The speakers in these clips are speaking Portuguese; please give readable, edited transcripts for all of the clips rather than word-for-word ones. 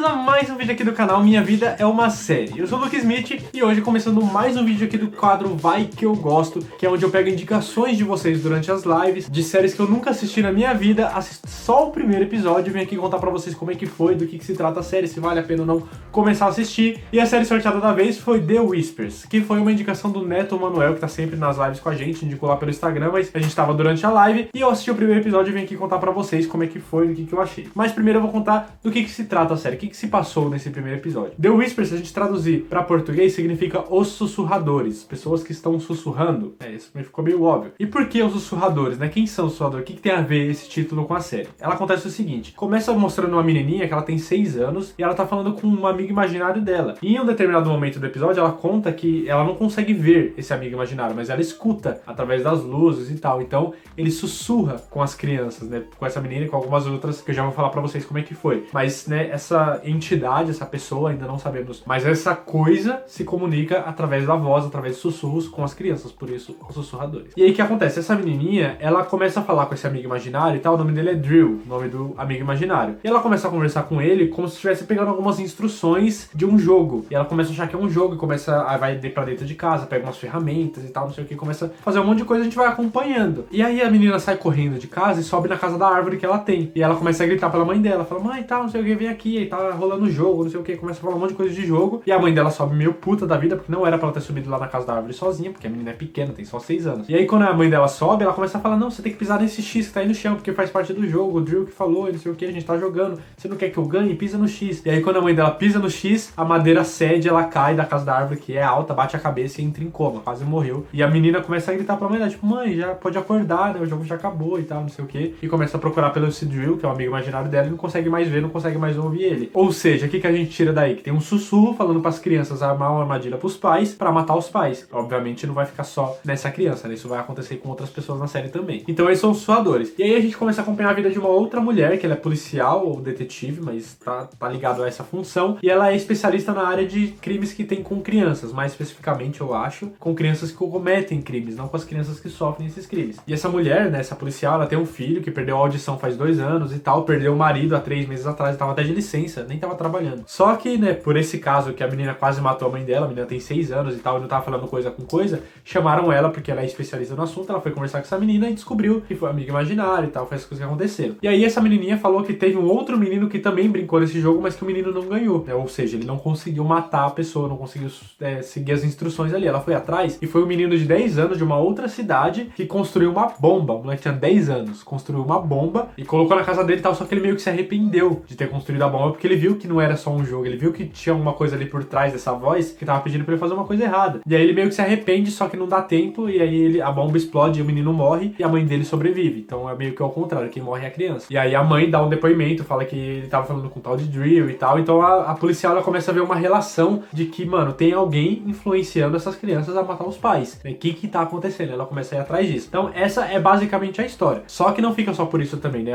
bem-vindos a mais um vídeo aqui do canal Minha Vida é uma Série. Eu sou o Luke Smith e hoje começando mais um vídeo aqui do quadro Vai Que Eu Gosto, que é onde eu pego indicações de vocês durante as lives, de séries que eu nunca assisti na minha vida, assisto só o primeiro episódio e venho aqui contar pra vocês como é que foi, do que se trata a série, se vale a pena ou não começar a assistir. E a série sorteada da vez foi The Whispers, que foi uma indicação do Neto Manuel, que tá sempre nas lives com a gente, indicou lá pelo Instagram, mas a gente tava durante a live e eu assisti o primeiro episódio e venho aqui contar pra vocês como é que foi, do que eu achei. Mas primeiro eu vou contar do que se trata a série, o que se passou nesse primeiro episódio. The Whispers, se a gente traduzir pra português, significa os sussurradores, pessoas que estão sussurrando. Isso ficou meio óbvio. E por que os sussurradores, né? Quem são os sussurradores? O que tem a ver esse título com a série? Ela acontece o seguinte, começa mostrando uma menininha que ela tem 6 anos e ela tá falando com um amigo imaginário dela. E em um determinado momento do episódio, ela conta que ela não consegue ver esse amigo imaginário, mas ela escuta através das luzes e tal. Então, ele sussurra com as crianças, né? Com essa menina e com algumas outras que eu já vou falar pra vocês como é que foi. Mas, né, essa entidade, essa pessoa, ainda não sabemos, mas essa coisa se comunica através da voz, através de sussurros com as crianças, por isso os sussurradores. E aí o que acontece? Essa menininha, ela começa a falar com esse amigo imaginário e tal, o nome dele é Drill, o nome do amigo imaginário. E ela começa a conversar com ele como se estivesse pegando algumas instruções de um jogo. E ela começa a achar que é um jogo, e começa a vai pra dentro de casa, pega umas ferramentas e tal, não sei o que, começa a fazer um monte de coisa, a gente vai acompanhando. E aí a menina sai correndo de casa e sobe na casa da árvore que ela tem. E ela começa a gritar pela mãe dela, fala, mãe, tal, não sei o que, vem aqui, e tá rolando jogo, não sei o que, começa a falar um monte de coisa de jogo. E a mãe dela sobe meio puta da vida, porque não era pra ela ter subido lá na casa da árvore sozinha, porque a menina é pequena, tem só 6 anos. E aí quando a mãe dela sobe, ela começa a falar, não, você tem que pisar nesse X que tá aí no chão, porque faz parte do jogo, o Drill que falou, não sei o que, a gente tá jogando, você não quer que eu ganhe? Pisa no X. E aí quando a mãe dela pisa no X, a madeira cede, ela cai da casa da árvore, que é alta, bate a cabeça e entra em coma, quase morreu. E a menina começa a gritar pra mãe dela, tipo, mãe, já pode acordar, né, o jogo já acabou e tal, não sei o que. E começa a procurar pelo esse Drill, que é o amigo imaginário dela, e não consegue mais ver, não consegue mais ouvir ele. Ou seja, o que a gente tira daí? Que tem um sussurro falando pras crianças armar uma armadilha pros pais, pra matar os pais. Obviamente não vai ficar só nessa criança, né? Isso vai acontecer com outras pessoas na série também. Então eles são os sussurradores. E aí a gente começa a acompanhar a vida de uma outra mulher, que ela é policial ou detetive, mas tá ligado a essa função. E ela é especialista na área de crimes que tem com crianças, mais especificamente, eu acho, com crianças que cometem crimes, não com as crianças que sofrem esses crimes. E essa mulher, né, essa policial, ela tem um filho que perdeu a audição faz 2 anos e tal, perdeu o marido há 3 meses atrás, tava até de licença, nem tava trabalhando. Só que, né, por esse caso que a menina quase matou a mãe dela, a menina tem 6 anos e tal, e não tava falando coisa com coisa, chamaram ela porque ela é especialista no assunto, ela foi conversar com essa menina e descobriu que foi amigo imaginário e tal, foi essas coisas que aconteceram. E aí essa menininha falou que teve um outro menino que também brincou nesse jogo, mas que o menino não ganhou, né? Ou seja, ele não conseguiu matar a pessoa, não conseguiu seguir as instruções ali. Ela foi atrás e foi um menino de 10 anos de uma outra cidade que construiu uma bomba. O moleque tinha 10 anos, construiu uma bomba e colocou na casa dele e tal, só que ele meio que se arrependeu de ter construído a bomba, porque ele viu que não era só um jogo, ele viu que tinha alguma coisa ali por trás dessa voz que tava pedindo pra ele fazer uma coisa errada. E aí ele meio que se arrepende, só que não dá tempo, e aí a bomba explode e o menino morre e a mãe dele sobrevive. Então é meio que ao contrário, quem morre é a criança. E aí a mãe dá um depoimento, fala que ele tava falando com o tal de Drill e tal, então a policial ela começa a ver uma relação de que, mano, tem alguém influenciando essas crianças a matar os pais, né? O que tá acontecendo? Ela começa a ir atrás disso. Então essa é basicamente a história. Só que não fica só por isso também, né?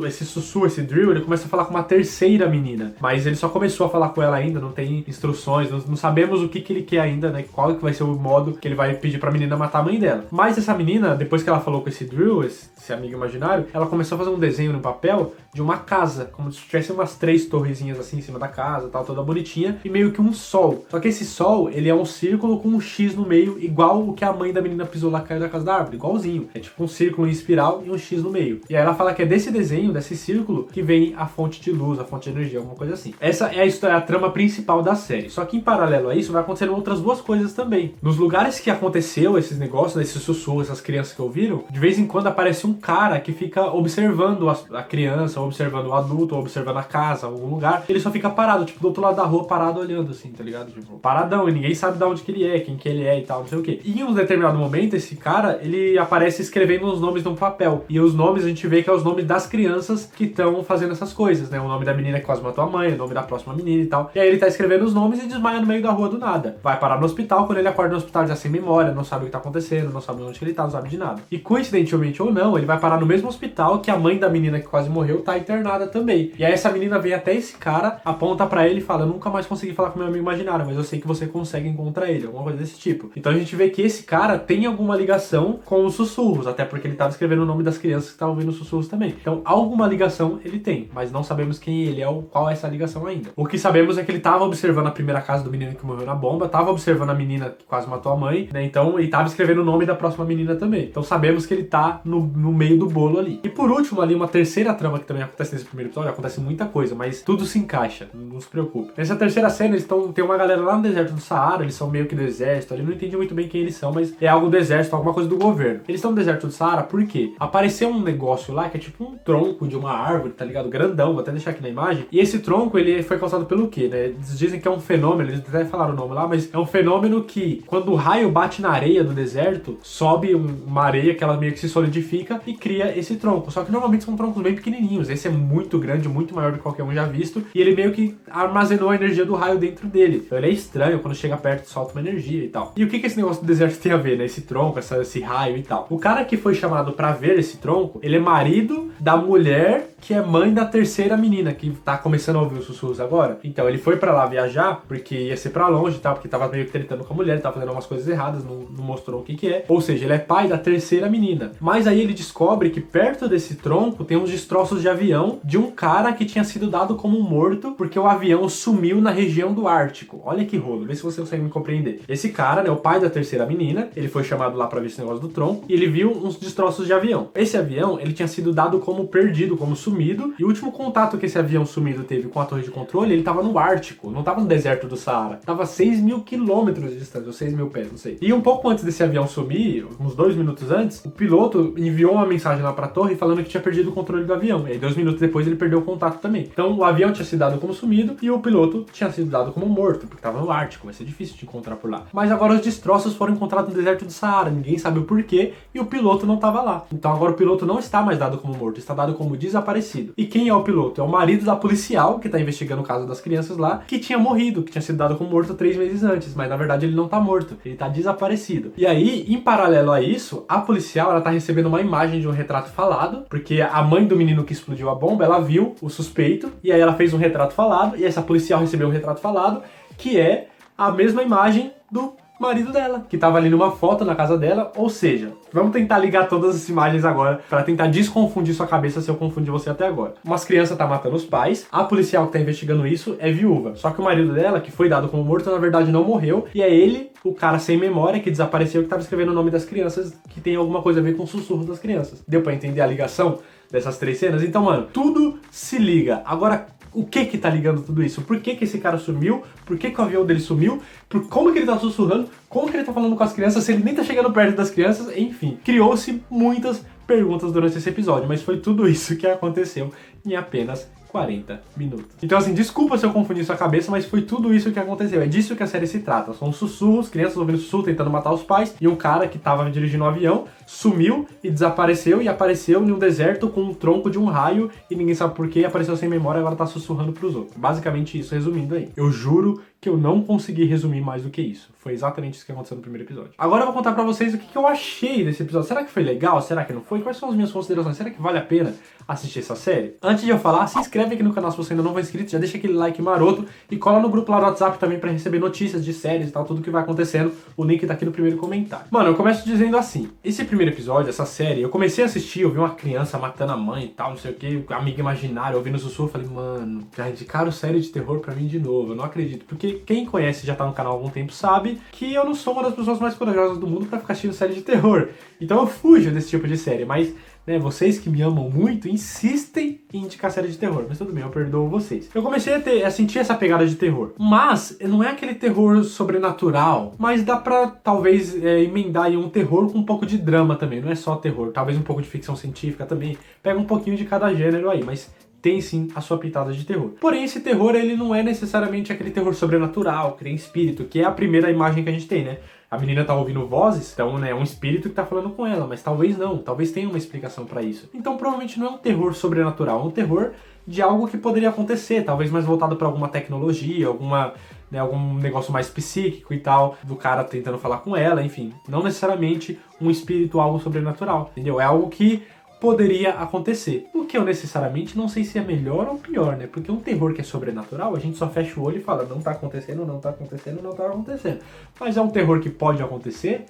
Esse sussurro, esse Drill, ele começa a falar com uma terceira menina, mas ele só começou a falar com ela ainda, não tem instruções, não sabemos o que ele quer ainda, né? Qual que vai ser o modo que ele vai pedir pra menina matar a mãe dela. Mas essa menina, depois que ela falou com esse Drill, esse amigo imaginário, ela começou a fazer um desenho no papel de uma casa, como se tivesse umas 3 torrezinhas assim em cima da casa, tal, toda bonitinha, e meio que um sol. Só que esse sol, ele é um círculo com um X no meio, igual o que a mãe da menina pisou lá, caiu da casa da árvore, igualzinho. É tipo um círculo em espiral e um X no meio. E aí ela fala que é desse desenho, desse círculo, que vem a fonte de luz, a fonte de energia, alguma coisa assim. Essa é a história, a trama principal da série. Só que em paralelo a isso, vai acontecendo outras 2 coisas também. Nos lugares que aconteceu esses negócios, esses sussurros, essas crianças que ouviram, de vez em quando aparece um cara que fica observando a criança, observando o adulto, observando a casa, algum lugar. Ele só fica parado, tipo, do outro lado da rua, parado olhando assim, tá ligado? Tipo, paradão, e ninguém sabe de onde que ele é, quem que ele é e tal, não sei o que. E em um determinado momento, esse cara, ele aparece escrevendo os nomes num papel. E os nomes, a gente vê que é os nomes das crianças que estão fazendo essas coisas, né? O nome da menina que quase matou a mãe, o nome da próxima menina e tal. E aí ele tá escrevendo os nomes e desmaia no meio da rua do nada. Vai parar no hospital, quando ele acorda no hospital já sem memória, não sabe o que tá acontecendo, não sabe onde que ele tá, não sabe de nada. E coincidentemente ou não, ele vai parar no mesmo hospital que a mãe da menina que quase morreu tá internada também. E aí essa menina vem até esse cara, aponta pra ele e fala, eu nunca mais consegui falar com meu amigo imaginário, mas eu sei que você consegue encontrar ele, alguma coisa desse tipo. Então a gente vê que esse cara tem alguma ligação com os sussurros, até porque ele tava escrevendo o nome das crianças que estavam ouvindo os sussurros também. Então alguma ligação ele tem, mas não sabemos quem ele é ou qual é essa ligação ainda. O que sabemos é que ele tava observando a primeira casa do menino que morreu na bomba, tava observando a menina que quase matou a mãe, né? Então, e tava escrevendo o nome da próxima menina também. Então sabemos que ele tá no meio do bolo ali. E por último, ali, uma terceira trama que também acontece nesse primeiro episódio, acontece muita coisa, mas tudo se encaixa, não se preocupe. Nessa terceira cena, tem uma galera lá no deserto do Saara, eles são meio que do exército, ali não entendi muito bem quem eles são, mas é algo do exército, alguma coisa do governo. Eles estão no deserto do Saara por quê? Apareceu um negócio lá que é tipo um tronco de uma árvore, tá ligado? Grandão, vou até deixar aqui na imagem. E esse tronco, ele foi causado pelo quê, né? Eles dizem que é um fenômeno, eles até falaram o nome lá, mas é um fenômeno que, quando o raio bate na areia do deserto, sobe uma areia que ela meio que se solidifica e cria esse tronco. Só que normalmente são troncos bem pequenininhos. Esse é muito grande, muito maior do que qualquer um já visto. E ele meio que armazenou a energia do raio dentro dele. Então ele é estranho, quando chega perto solta uma energia e tal. E o que esse negócio do deserto tem a ver, né? Esse tronco, esse raio e tal. O cara que foi chamado pra ver esse tronco, ele é marido da mulher que é mãe da terceira menina, que tá começando a ouvir os sussurros agora. Então ele foi pra lá viajar, porque ia ser pra longe e tal, porque tava meio que tretando com a mulher, tava fazendo umas coisas erradas, não mostrou o que é. Ou seja, ele é pai da terceira menina. Mas aí ele descobre que perto desse tronco tem uns destroços de avião de um cara que tinha sido dado como morto, porque o avião sumiu na região do Ártico. Olha que rolo, vê se você consegue me compreender. Esse cara, né, o pai da terceira menina, ele foi chamado lá pra ver esse negócio do tronco, e ele viu uns destroços de avião. Esse avião, ele tinha sido dado como perdido, como sumido, e o último contato que esse avião sumido teve com a torre de controle, ele tava no Ártico, não tava no deserto do Saara. Tava 6.000 quilômetros de distância, ou 6.000 pés, não sei. E um pouco antes desse avião sumir, uns 2 minutos antes, o piloto enviou uma mensagem lá pra torre falando que tinha perdido o controle do avião. E aí 2 minutos depois ele perdeu o contato também. Então o avião tinha sido dado como sumido e o piloto tinha sido dado como morto, porque tava no Ártico, vai ser difícil de encontrar por lá. Mas agora os destroços foram encontrados no deserto do Saara, ninguém sabe o porquê, e o piloto não tava lá. Então agora o piloto não está mais dado como morto, está dado como desaparecido. E quem é o piloto? É o marido da policial, que tá investigando o caso das crianças lá, que tinha morrido, que tinha sido dado como morto 3 meses antes, mas na verdade ele não tá morto, ele tá desaparecido. E aí, em paralelo a isso, a policial, ela tá recebendo uma imagem de um retrato falado, porque a mãe do menino que explodiu a bomba, ela viu o suspeito, e aí ela fez um retrato falado, e essa policial recebeu um retrato falado, que é a mesma imagem do marido dela, que tava ali numa foto na casa dela. Ou seja, vamos tentar ligar todas as imagens agora pra tentar desconfundir sua cabeça se eu confundi você até agora. Umas crianças tá matando os pais, a policial que tá investigando isso é viúva, só que o marido dela, que foi dado como morto, na verdade não morreu, e é ele, o cara sem memória, que desapareceu, que tava escrevendo o nome das crianças, que tem alguma coisa a ver com o sussurro das crianças. Deu pra entender a ligação dessas 3 cenas? Então, mano, tudo se liga. Agora, o que tá ligando tudo isso? Por que esse cara sumiu? Por que o avião dele sumiu? Como que ele tá sussurrando? Como que ele tá falando com as crianças? Se ele nem tá chegando perto das crianças? Enfim, criou-se muitas perguntas durante esse episódio, mas foi tudo isso que aconteceu em apenas 40 minutos. Então assim, desculpa se eu confundi sua cabeça, mas foi tudo isso que aconteceu. É disso que a série se trata. São sussurros, crianças ouvindo sussurro, tentando matar os pais, e um cara que tava dirigindo um avião sumiu e desapareceu, e apareceu em um deserto com um tronco de um raio, e ninguém sabe por que, apareceu sem memória e agora tá sussurrando pros outros. Basicamente isso, resumindo aí. Eu juro que eu não consegui resumir mais do que isso. Foi exatamente isso que aconteceu no primeiro episódio. Agora eu vou contar pra vocês o que eu achei desse episódio. Será que foi legal? Será que não foi? Quais são as minhas considerações? Será que vale a pena assistir essa série? Antes de eu falar, se inscreve aqui no canal se você ainda não for inscrito, já deixa aquele like maroto e cola no grupo lá do WhatsApp também pra receber notícias de séries e tal, tudo que vai acontecendo. O link tá aqui no primeiro comentário. Mano, eu começo dizendo assim, esse primeiro episódio, essa série, eu comecei a assistir, eu vi uma criança matando a mãe e tal, não sei o que, amiga imaginária, ouvindo sussurro, falei, mano, já indicaram série de terror pra mim de novo, eu não acredito, porque quem conhece, já tá no canal há algum tempo, sabe que eu não sou uma das pessoas mais corajosas do mundo pra ficar assistindo série de terror, então eu fujo desse tipo de série, mas, né, vocês que me amam muito, insistem em indicar série de terror, mas tudo bem, eu perdoo vocês. Eu comecei a sentir essa pegada de terror, mas não é aquele terror sobrenatural, mas dá pra, talvez, emendar aí um terror com um pouco de drama também, não é só terror, talvez um pouco de ficção científica também, pega um pouquinho de cada gênero aí, mas tem sim a sua pitada de terror. Porém, esse terror, ele não é necessariamente aquele terror sobrenatural, que tem espírito, que é a primeira imagem que a gente tem, né? A menina tá ouvindo vozes, então, né, é um espírito que tá falando com ela, mas talvez não, talvez tenha uma explicação pra isso. Então, provavelmente não é um terror sobrenatural, é um terror de algo que poderia acontecer, talvez mais voltado pra alguma tecnologia, algum negócio mais psíquico e tal, do cara tentando falar com ela, enfim. Não necessariamente um espírito, algo sobrenatural, entendeu? É algo que poderia acontecer. O que eu necessariamente não sei se é melhor ou pior, né? Porque um terror que é sobrenatural, a gente só fecha o olho e fala, não tá acontecendo, não tá acontecendo, não tá acontecendo. Mas é um terror que pode acontecer,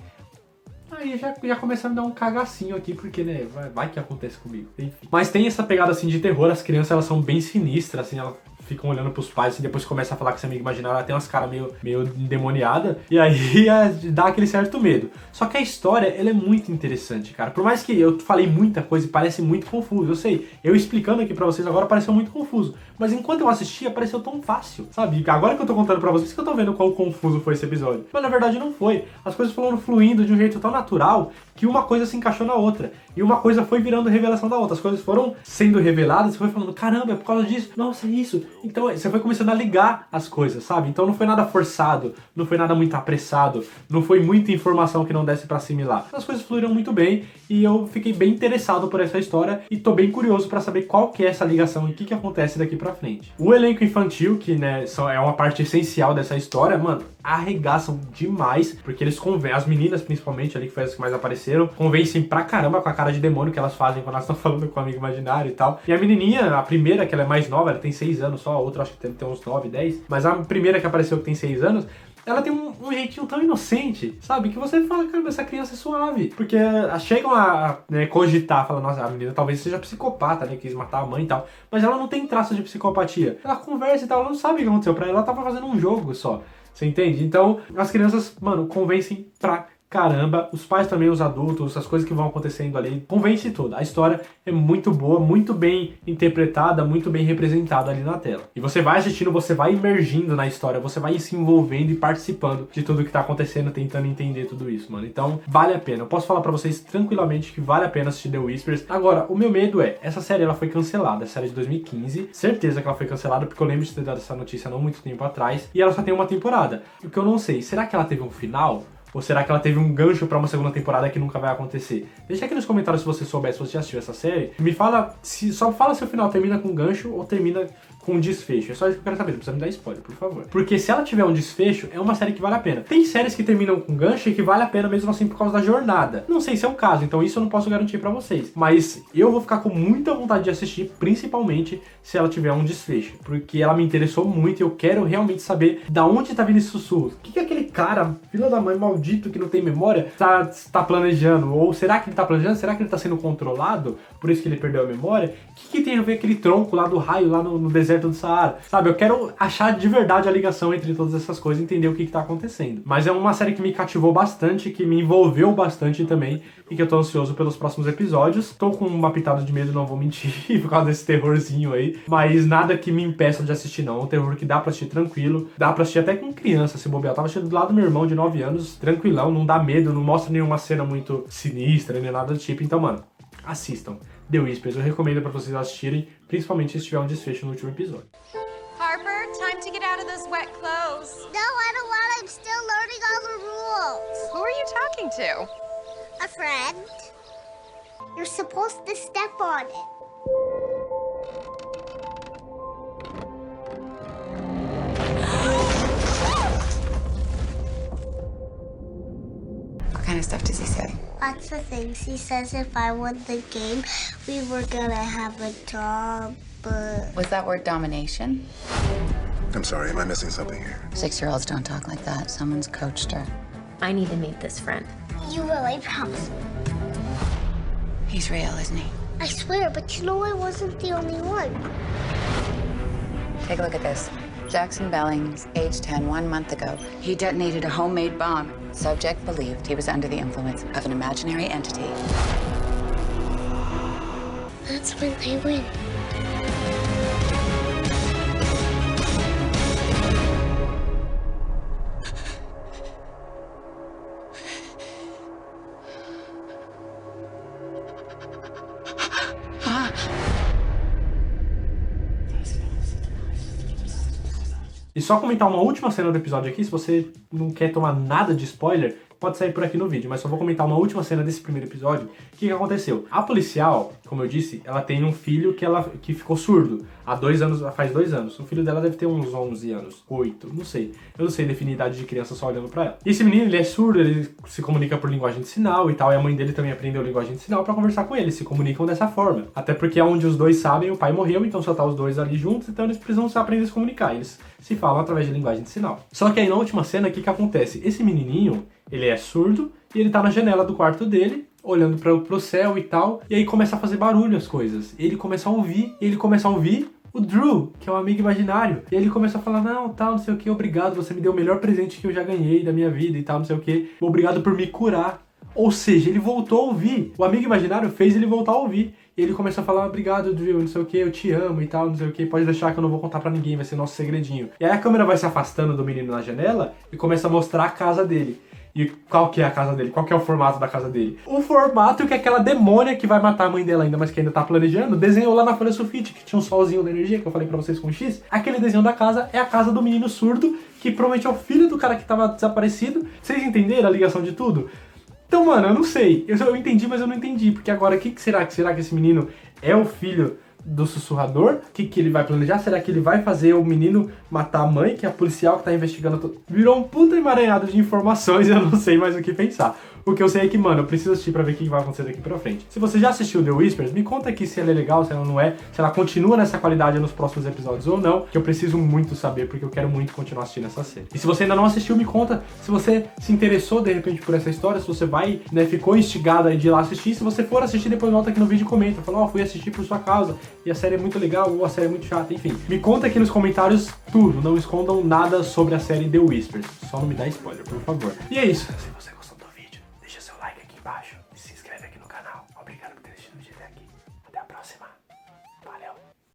aí já começa a me dar um cagacinho aqui, porque, né, vai que acontece comigo, enfim. Mas tem essa pegada, assim, de terror, as crianças, elas são bem sinistras, assim, elas ficam olhando pros pais e depois começa a falar que esse amigo imaginário, ela tem umas caras meio endemoniada, e aí dá aquele certo medo. Só que a história, ela é muito interessante, cara. Por mais que eu falei muita coisa e parece muito confuso, eu sei, eu explicando aqui pra vocês agora pareceu muito confuso, mas enquanto eu assistia pareceu tão fácil, sabe? Agora que eu tô contando pra vocês que eu tô vendo quão confuso foi esse episódio. Mas na verdade não foi. As coisas foram fluindo de um jeito tão natural que uma coisa se encaixou na outra. E uma coisa foi virando revelação da outra. As coisas foram sendo reveladas, você foi falando, caramba, é por causa disso, nossa, é isso. Então você foi começando a ligar as coisas, sabe? Então não foi nada forçado, não foi nada muito apressado, não foi muita informação que não desse pra assimilar. As coisas fluíram muito bem e eu fiquei bem interessado por essa história e tô bem curioso pra saber qual que é essa ligação e o que acontece daqui pra frente. O elenco infantil, que né, é uma parte essencial dessa história, mano, arregaçam demais, porque eles convencem, as meninas principalmente ali, que foi as que mais apareceram, convencem pra caramba com a cara de demônio que elas fazem quando elas estão falando com o amigo imaginário e tal. E a menininha, a primeira, que ela é mais nova, ela tem 6 anos só, a outra acho que deve ter uns 9, 10, mas a primeira que apareceu que tem 6 anos, ela tem um jeitinho tão inocente, sabe? Que você fala, cara, essa criança é suave. Porque chegam a cogitar, falam, nossa, a menina talvez seja psicopata, né? Quis matar a mãe e tal. Mas ela não tem traço de psicopatia. Ela conversa e tal, ela não sabe o que aconteceu pra ela. Ela tava fazendo um jogo só. Você entende? Então, as crianças, mano, convencem pra caramba, os pais também, os adultos, as coisas que vão acontecendo ali, convence tudo. A história é muito boa, muito bem interpretada, muito bem representada ali na tela. E você vai assistindo, você vai imergindo na história, você vai se envolvendo e participando de tudo que tá acontecendo, tentando entender tudo isso, mano. Então, vale a pena. Eu posso falar pra vocês tranquilamente que vale a pena assistir The Whispers. Agora, o meu medo é, essa série ela foi cancelada, a série de 2015, certeza que ela foi cancelada, porque eu lembro de ter dado essa notícia não muito tempo atrás, e ela só tem uma temporada. O que eu não sei, será que ela teve um final? Ou será que ela teve um gancho pra uma segunda temporada que nunca vai acontecer? Deixa aqui nos comentários se você souber, se você já assistiu essa série. Me fala, só fala se o final termina com gancho ou termina com um desfecho. É só isso que eu quero saber, não precisa me dar spoiler, por favor. Porque se ela tiver um desfecho, é uma série que vale a pena. Tem séries que terminam com gancho e que vale a pena mesmo assim por causa da jornada. Não sei se é o caso, então isso eu não posso garantir pra vocês. Mas eu vou ficar com muita vontade de assistir, principalmente se ela tiver um desfecho. Porque ela me interessou muito e eu quero realmente saber da onde tá vindo esse sussurro. O que aquele cara, filho da mãe maldito que não tem memória, tá planejando? Ou será que ele tá planejando? Será que ele tá sendo controlado? Por isso que ele perdeu a memória? O que tem a ver aquele tronco lá do raio, lá no deserto do Saara? Sabe, eu quero achar de verdade a ligação entre todas essas coisas e entender o que tá acontecendo. Mas é uma série que me cativou bastante, que me envolveu bastante também, e que eu tô ansioso pelos próximos episódios. Tô com uma pitada de medo, não vou mentir, por causa desse terrorzinho aí, mas nada que me impeça de assistir não. É um terror que dá pra assistir tranquilo, dá pra assistir até com criança, se bobear. Eu tava assistindo do lado do meu irmão de 9 anos, tranquilão, não dá medo, não mostra nenhuma cena muito sinistra, nem nada do tipo. Então, mano, assistam The Whispers, eu recomendo pra vocês assistirem, principalmente se tiver um desfecho no último episódio. Harper, time to get out of those wet clothes. No, I don't want. I'm still learning all the rules. Who are you talking to? A friend. You're supposed to step on it. What kind of stuff does he say? Lots of things. He says if I won the game, we were gonna have a job, but... Was that word domination? I'm sorry, am I missing something here? 6-year-olds don't talk like that. Someone's coached her. I need to meet this friend. You will, I promise. He's real, isn't he? I swear, but you know I wasn't the only one. Take a look at this. Jackson Bellings, age 10, 1 month ago. He detonated a homemade bomb. Subject believed he was under the influence of an imaginary entity. That's when they win. E só comentar uma última cena do episódio aqui, se você não quer tomar nada de spoiler, pode sair por aqui no vídeo, mas só vou comentar uma última cena desse primeiro episódio. O que aconteceu? A policial, como eu disse, ela tem um filho que ficou surdo há 2 anos, faz 2 anos. O filho dela deve ter uns 11 anos, 8, não sei. Eu não sei definir idade de criança só olhando pra ela. E esse menino, ele é surdo, ele se comunica por linguagem de sinal e tal, e a mãe dele também aprendeu linguagem de sinal pra conversar com ele, se comunicam dessa forma. Até porque é onde os dois sabem, o pai morreu, então só tá os dois ali juntos, então eles precisam aprender a se comunicar. Eles se falam através de linguagem de sinal. Só que aí na última cena, o que acontece? Esse menininho, ele é surdo e ele tá na janela do quarto dele, olhando pro céu e tal, e aí começa a fazer barulho as coisas. Ele começa a ouvir o Drew, que é um amigo imaginário. E ele começa a falar, não, tal, não sei o que, obrigado, você me deu o melhor presente que eu já ganhei da minha vida e tal, não sei o que. Obrigado por me curar. Ou seja, ele voltou a ouvir. O amigo imaginário fez ele voltar a ouvir. E ele começa a falar, obrigado, Drew, não sei o que, eu te amo e tal, não sei o que, pode deixar que eu não vou contar pra ninguém, vai ser nosso segredinho. E aí a câmera vai se afastando do menino na janela e começa a mostrar a casa dele. E qual que é a casa dele? Qual que é o formato da casa dele? O formato que aquela demônia que vai matar a mãe dela ainda, mas que ainda tá planejando, desenhou lá na folha sulfite, que tinha um solzinho da energia, que eu falei pra vocês com X. Aquele desenho da casa é a casa do menino surdo, que provavelmente é o filho do cara que tava desaparecido. Vocês entenderam a ligação de tudo? Então, mano, eu não sei. Eu entendi, mas eu não entendi. Porque agora, o que será? Será que esse menino é o filho do sussurrador? O que ele vai planejar? Será que ele vai fazer o menino matar a mãe, que é a policial que tá investigando tudo? Virou um puta emaranhado de informações e eu não sei mais o que pensar. O que eu sei é que, mano, eu preciso assistir pra ver o que vai acontecer daqui pra frente. Se você já assistiu The Whispers, me conta aqui se ela é legal, se ela não é, se ela continua nessa qualidade nos próximos episódios ou não, que eu preciso muito saber, porque eu quero muito continuar assistindo essa série. E se você ainda não assistiu, me conta se você se interessou, de repente, por essa história, se você vai, né, ficou instigado aí de ir lá assistir. Se você for assistir, depois volta aqui no vídeo e comenta. Fala, ó, fui assistir por sua causa, e a série é muito legal, ou a série é muito chata, enfim. Me conta aqui nos comentários tudo, não escondam nada sobre a série The Whispers. Só não me dá spoiler, por favor. E é isso. Se você gostou,